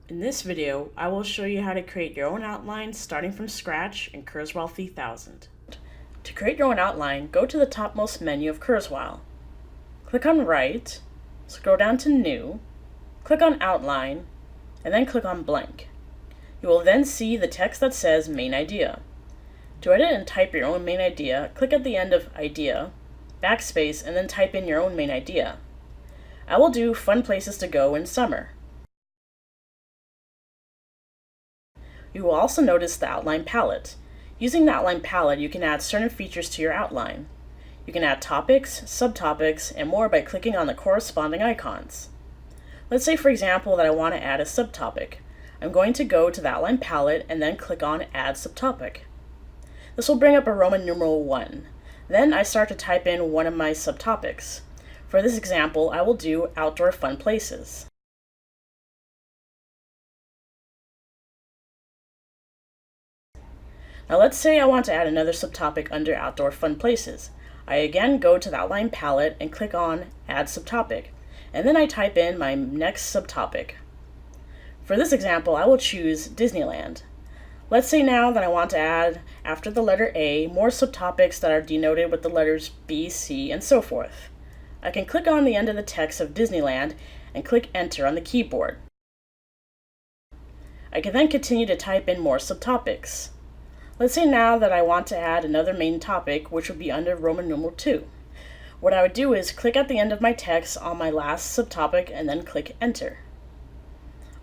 In this video, I will show you how to create your own outline starting from scratch in Kurzweil v.15. To create your own outline, go to the topmost menu of Kurzweil. Click on Write, scroll down to New, click on Outline, and then click on Blank. You will then see the text that says Main Idea. To edit and type your own main idea, click at the end of Idea, backspace, and then type in your own main idea. I will do Fun Places to Go in summer. You will also notice the outline palette. Using the outline palette, you can add certain features to your outline. You can add topics, subtopics, and more by clicking on the corresponding icons. Let's say, for example, that I want to add a subtopic. I'm going to go to the outline palette and then click on Add Subtopic. This will bring up a Roman numeral 1. Then I start to type in one of my subtopics. For this example, I will do Outdoor Fun Places. Now let's say I want to add another subtopic under Outdoor Fun Places. I again go to the outline palette and click on Add Subtopic, and then I type in my next subtopic. For this example, I will choose Disneyland. Let's say now that I want to add, after the letter A, more subtopics that are denoted with the letters B, C, and so forth. I can click on the end of the text of Disneyland and click Enter on the keyboard. I can then continue to type in more subtopics. Let's say now that I want to add another main topic, which would be under Roman numeral 2. What I would do is click at the end of my text on my last subtopic and then click Enter.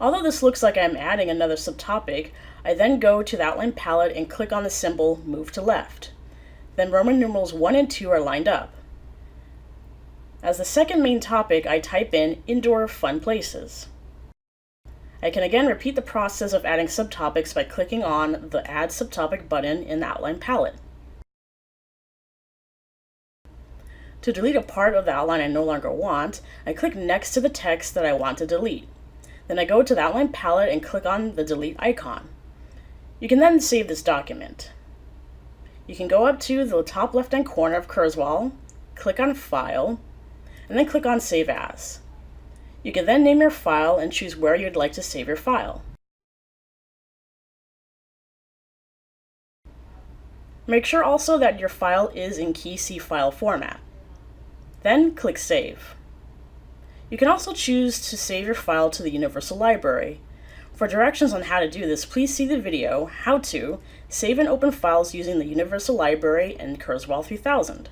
Although this looks like I'm adding another subtopic, I then go to the outline palette and click on the symbol Move to Left. Then Roman numerals 1 and 2 are lined up. As the second main topic, I type in Indoor Fun Places. I can again repeat the process of adding subtopics by clicking on the Add Subtopic button in the outline palette. To delete a part of the outline I no longer want, I click next to the text that I want to delete. Then I go to the outline palette and click on the delete icon. You can then save this document. You can go up to the top left-hand corner of Kurzweil, click on File, and then click on Save As. You can then name your file and choose where you'd like to save your file. Make sure also that your file is in KeyC file format. Then click Save. You can also choose to save your file to the Universal Library. For directions on how to do this, please see the video, How to Save and Open Files Using the Universal Library in Kurzweil 3000.